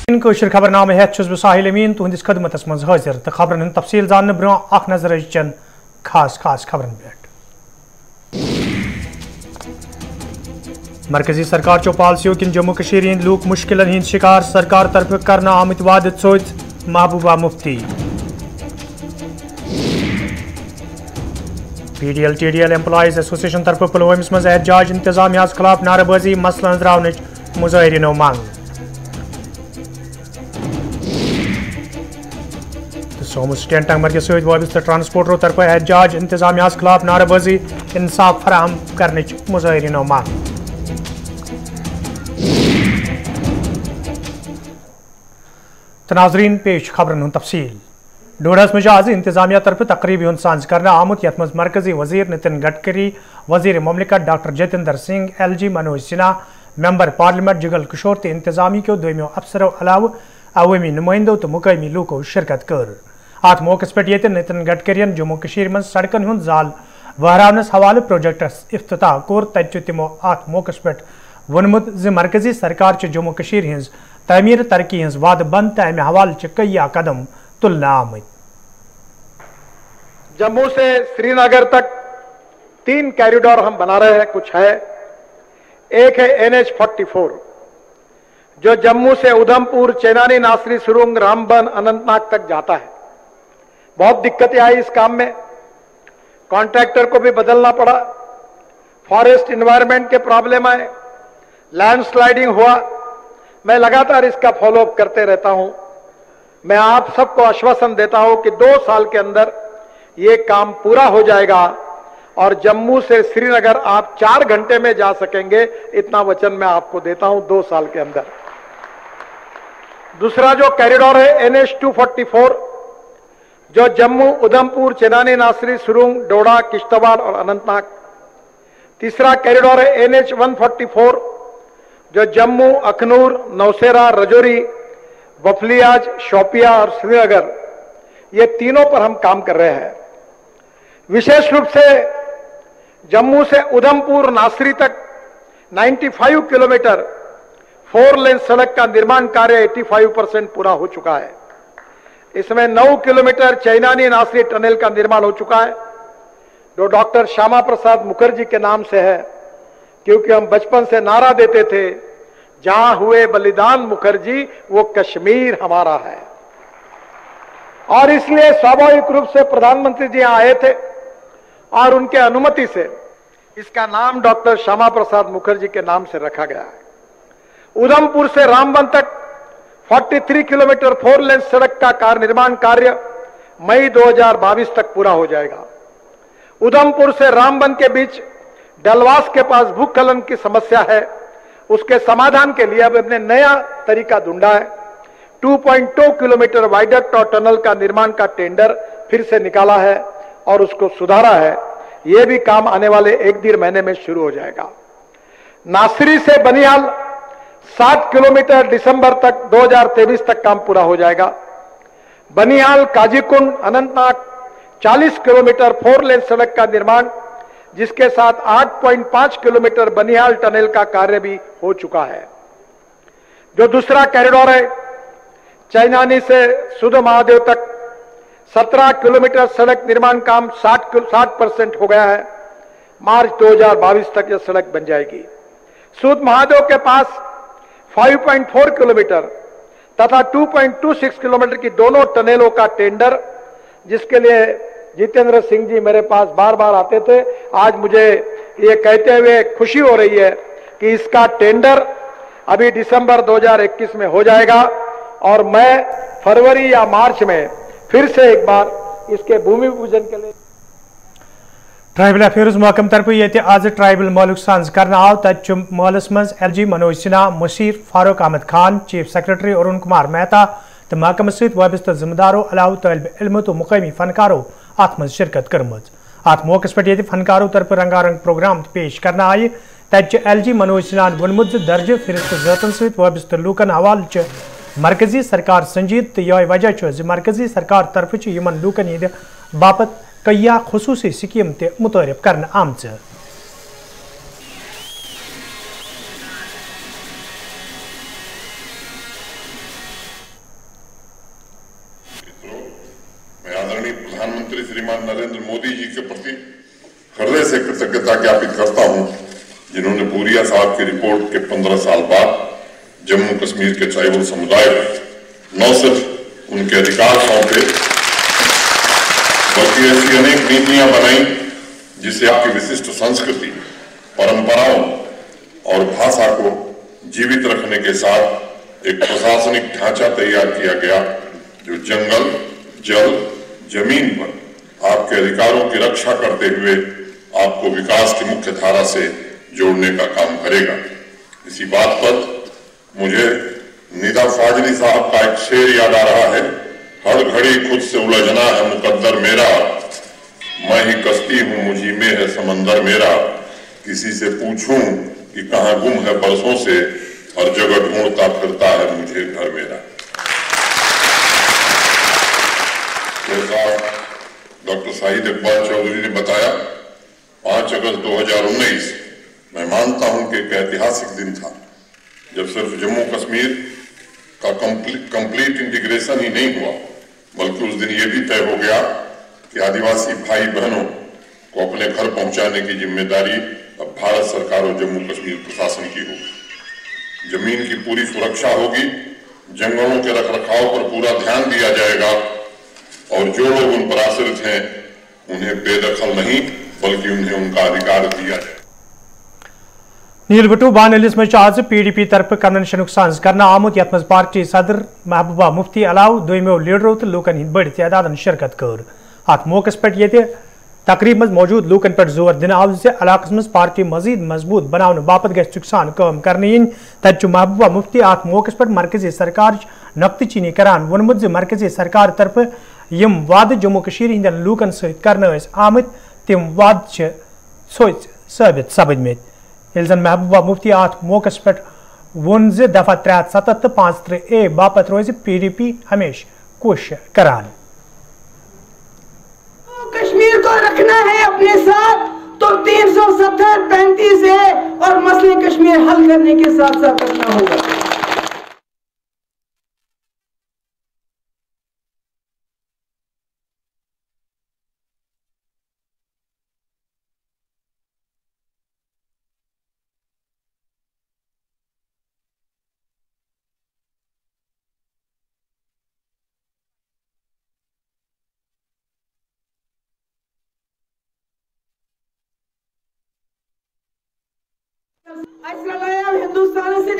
कशर खबरनामे हेत बह साहिल अमीन तुहंदिस खदमतस मज हाजिर तो खबरन हंद तफसील जानने ब्रो अख नजर चन खास खबरन पे। मरकजी सरकार चो पॉलिसियों किन जम्मू कश्मीर हिंद लूक मुश्किल हिंद शिकार सरकार तरफ करना आमत वाद सोच Mehbooba Mufti. PDL TDL employees association तरफ पुलवामिस मज एहतजाज इंतजामिया खिलाफ नारेबाजी मसला अंजरावन मुजाहिरीनो मांग। सोम स्टैंड टंगमर के सहित वाबस्ता ट्रांसपोर्टरों तरफ एहतजाज इंतजामिया खिलाफ नारेबाजी इंसाफ फराहम करने मुजाहिरीनो मांग। तो नाजरीन पेश खबरन तफसील। डोडस में आज इंतजामिया तरफ तकरीबी हूं सांझ करना आमुत यथ मज मरकजी वजीर नितिन गडकरी वजीर ममलिकत doctor Jitendra Singh LG Manoj Sinha member parliament Jugal Kishore तो इंतजामी के दोमियों अफसरों अलाव अवामी नुमाइंदों तो मुकामी लूकों शिरकत कर अत मौके पे नितिन गडकरियन जम्मू कश्मीर मज सड़कन हूं जाल वहरावनस हवाले प्रोजेक्टस इफ्तिताह कोर तत तिमो अत मौके पे वोनमुत ज मरकजी सरकार जम्मू कश्मीर हिंज तमीर तरक्की हिंज वाद बंद तो अमे हवाले कई कदम तुलना आमद। जम्मू से श्रीनगर तक 3 कॉरिडोर हम बना रहे हैं। कुछ है, एक है NH-44 जो जम्मू से उधमपुर चेनानी नासरी सुरुंग रामबन अनंतनाग तक जाता है। बहुत दिक्कतें आई इस काम में, कॉन्ट्रैक्टर को भी बदलना पड़ा, फॉरेस्ट एनवायरनमेंट के प्रॉब्लम आए, लैंडस्लाइडिंग हुआ। मैं लगातार इसका फॉलोअप करते रहता हूं। मैं आप सबको आश्वासन देता हूं कि 2 साल के अंदर ये काम पूरा हो जाएगा और जम्मू से श्रीनगर आप 4 घंटे में जा सकेंगे, इतना वचन मैं आपको देता हूं 2 साल के अंदर। दूसरा जो कॉरिडोर है NH-244 जो जम्मू उधमपुर चेनानी नासरी सुरुंग डोडा किश्तवाड़ और अनंतनाग। तीसरा कॉरिडोर है NH-144 जो जम्मू अखनूर नौशेरा रजौरी बफलियाज शोपिया और श्रीनगर, ये तीनों पर हम काम कर रहे हैं। विशेष रूप से जम्मू से उधमपुर नासरी तक 95 किलोमीटर 4 लेन सड़क का निर्माण कार्य 85% पूरा हो चुका है। इसमें 9 किलोमीटर चैनानी नासरी टनल का निर्माण हो चुका है जो डॉक्टर श्यामा प्रसाद मुखर्जी के नाम से है, क्योंकि हम बचपन से नारा देते थे जहां हुए बलिदान मुखर्जी वो कश्मीर हमारा है। और इसलिए स्वाभाविक रूप से प्रधानमंत्री जी यहां आए थे और उनके अनुमति से इसका नाम डॉक्टर श्यामा प्रसाद मुखर्जी के नाम से रखा गया है। उधमपुर से रामबन तक 43 किलोमीटर 4 लेन सड़क का निर्माण कार्य मई 2022 तक पूरा हो जाएगा। उधमपुर से रामबन के बीच डलवास के पास भूस्खलन की समस्या है, उसके समाधान के लिए अब हमने नया तरीका ढूंढा है। 2.2 किलोमीटर वाइडक्ट और टनल का निर्माण का टेंडर फिर से निकाला है और उसको सुधारा है। यह भी काम आने वाले 1-1.5 महीने में शुरू हो जाएगा। नासरी से बनिहाल 7 किलोमीटर दिसंबर तक 2023 तक काम पूरा हो जाएगा। बनिहाल काजीकुंड अनंतनाग 40 किलोमीटर 4 लेन सड़क का निर्माण, जिसके साथ 8.5 किलोमीटर बनिहाल टनल का कार्य भी हो चुका है। जो दूसरा कॉरिडोर है चैनानी से सुध महादेव तक 17 किलोमीटर सड़क निर्माण काम 60% हो गया है। मार्च 2022 तक यह सड़क बन जाएगी। सुध महादेव के पास 5.4 किलोमीटर तथा 2.26 किलोमीटर की दोनों टनलों का टेंडर, जिसके लिए जितेंद्र सिंह जी मेरे पास बार बार आते थे, आज मुझे ये कहते हुए खुशी हो रही है कि इसका टेंडर अभी दिसंबर 2021 में हो जाएगा और मैं फरवरी या मार्च में फिर से एक बार इसके भूमि पूजन के लिए ट्राइबल अफेयर्स महकम तरफ ये आज ट्राइबल मालूक सांझ करना आव तथ मालस मज LG Manoj Sinha Mushir Farooq Ahmad Khan chief secretary Arun Kumar Mehta तो महकम सहित वाबस्ता जिम्मेदारों अलाव तलब इल्म तो मुकामी फनकारों अत मज शिरकत कर्म। अत मौके पे फनकारों तरफ रंगारंग प्रोग्राम पेश करना आये तथ LG मनोज सिन्हा वोनमुत दर्ज फिरिस्त जतन सहित वाबस्ता लूकन हवाले मरकजी सरकार संजीद तो यह वजह मरकजी सरकार तरफ यमन लूकन हंद बापत कई खसूसी स्कीम ते मुतरफ कर आमच। श्रीमान नरेंद्र मोदी जी के प्रति हृदय से कृतज्ञता ज्ञापित करता हूं, जिन्होंने भूरिया साहब की रिपोर्ट के 15 साल बाद जम्मू कश्मीर के ट्राइबल समुदाय को न सिर्फ उनके अधिकार सौंपे बल्कि ऐसी अनेक नीतियां बनाई जिससे आपकी विशिष्ट संस्कृति, परंपराओं और भाषा को जीवित रखने के साथ एक प्रशासनिक ढांचा तैयार किया गया जो जंगल, जल, जमीन पर आपके अधिकारों की रक्षा करते हुए आपको विकास की मुख्य धारा से जोड़ने का काम करेगा। इसी बात पर मुझे निदा फाजली साहब का एक शेर याद आ रहा है, हर घड़ी खुद से उलझना है मुकद्दर मेरा, मैं ही कश्ती हूं मुझी में है समंदर मेरा, किसी से पूछूं कि कहां गुम है बरसों से, हर जगह ढूंढता फिरता है मुझे घर मेरा। जैसा डॉक्टर शाहिद इकबाल चौधरी ने बताया, 5 अगस्त 2019 मैं मानता हूं कि एक ऐतिहासिक दिन था जब सिर्फ जम्मू कश्मीर का कंप्लीट इंटीग्रेशन ही नहीं हुआ बल्कि उस दिन ये भी तय हो गया कि आदिवासी भाई बहनों को अपने घर पहुंचाने की जिम्मेदारी अब भारत सरकार और जम्मू कश्मीर प्रशासन की होगी। जमीन की पूरी सुरक्षा होगी, जंगलों के रखरखाव पर पूरा ध्यान दिया जाएगा और जो लोग उन पर आश्रित हैं उन्हें बेदखल नहीं बल्कि उन्हें उनका अधिकार दिया जाए। नीलबटू बानलिस में आज PDP तरफ कन्वेंशन साज करना आमुत यथ मज पार्टी सदर महबूबा मुफ्ती अलाव दोमो लीडरों तो लूकन हिंद बड़ तादाद शिरकत कर। अत मौके पे तकरीब मज मौजूद लूकन पे जोर दिन आव इलाकस मज पार्टी मजीद मजबूत बनाने बापत गि चुकसान काम करने इन तत महबूबा मुफ्ती अत मौके पे मरकजी सरकार नक्त चीनी करान वोनमुत मरकजी सरकार तरफ यम वाद जम्मू कश्मीर हिंदन लूकन सहित करने आमत तम वाद सोच साबित सपदमत जन महबूबा मुफ्ती अत मौके पे वोन दफा 370 तो 53A बापत रोज PDP हमेशा कोशिश करान। कश्मीर को रखना है अपने साथ तो 370, 35A और मसले कश्मीर हल करने के साथ साथ करना होगा। हिंदुस्तान से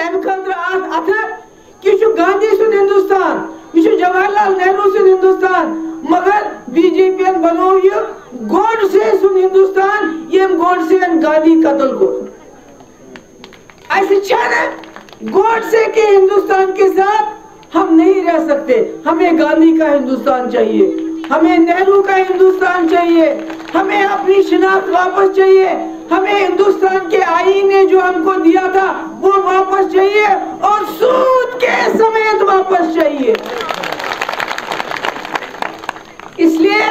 गांधी सुन हिंदुस्तान, जवाहरलाल नेहरू सुन हिंदुस्तान, मगर बीजेपी बनो ये गोडसे सुन हिंदुस्तान, ये गोडसे गांधी कतल को ऐसे गोडसे के हिंदुस्तान के साथ हम नहीं रह सकते। हमें गांधी का हिंदुस्तान चाहिए, हमें नेहरू का हिंदुस्तान चाहिए, हमें अपनी शिनाख्त वापस चाहिए, हमें हिंदुस्तान के आईन ने जो हमको दिया था वो वापस चाहिए और सूद के समेत वापस चाहिए। इसलिए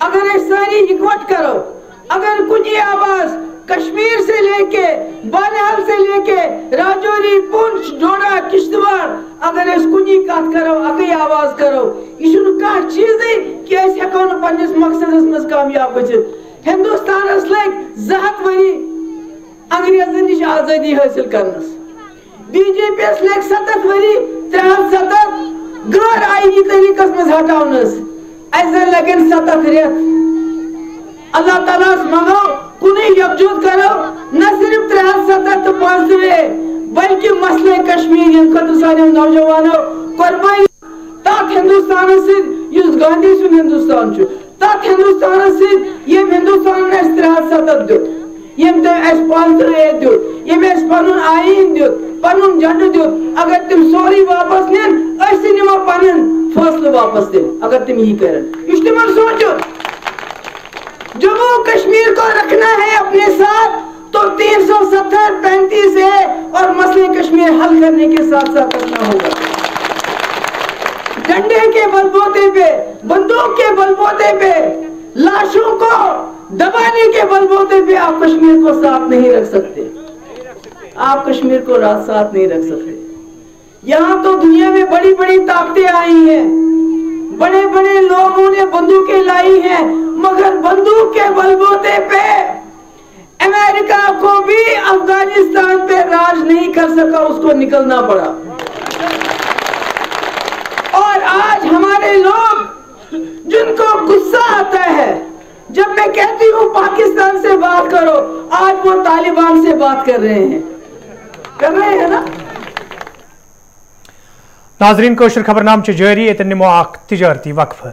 अगर ये सारी इकट्ठ करो, अगर कुछ ये आवाज कश्मीर से लेके बानिहाल से लेके राजौरी, पुंछ, डोडा, किश्तवाड़ अगर इस कुनी कत करो, अगई आवाज करो, यह चीज कि हेको न पन्निस मकसदस मज कामयाब बचित। हिंदुस्तान लग 7 वरी अंग्रेजन निश आजादी हासिल करनस, बीजेपी लग 7 वरी 370 गैर आईनी तरीकस मज हटावनस, अजन लगन 7 रेत। अल्लाह ताला मंगो कुनी यकजुट करो, न सिर्फ 370 तो 5 बल्कि मसले कश्मीर खत सारे नौजवानों कुर्बानी तथ हिंदुस्तान से गांधी सुन हिंदुस्तान तथ हिंदुस्तान से हिंदुस्तान 370 दुत, यम 5 दुत, यम पन आईन दुत, पन झंडे दुत। अगर तुम सोरी वापस निन निमो पन फैसले वापस दिन, अगर तुम यही कर सोचो। जम्मू कश्मीर को रखना है अपने साथ तो 370, 35A और मसले कश्मीर हल करने के साथ साथ करना होगा। डंडे के बलबूते पे, बंदूक के बलबूते पे, लाशों को दबाने के बलबूते पे आप कश्मीर को साथ नहीं रख सकते। आप कश्मीर को साथ नहीं रख सकते। यहाँ तो दुनिया में बड़ी बड़ी ताकतें आई हैं, बड़े बड़े लोगों ने बंदूकें लाई हैं मगर बंदूक के बलबूते पे अमेरिका को भी अफगानिस्तान पे राज नहीं कर सका, उसको निकलना पड़ा। और आज हमारे लोग जिनको गुस्सा आता है जब मैं कहती हूँ पाकिस्तान से बात करो, आज वो तालिबान से बात कर रहे हैं ना। नाजरीन कोशर खबरनाम जारी, ये निमो अख तिजारती वक्फ।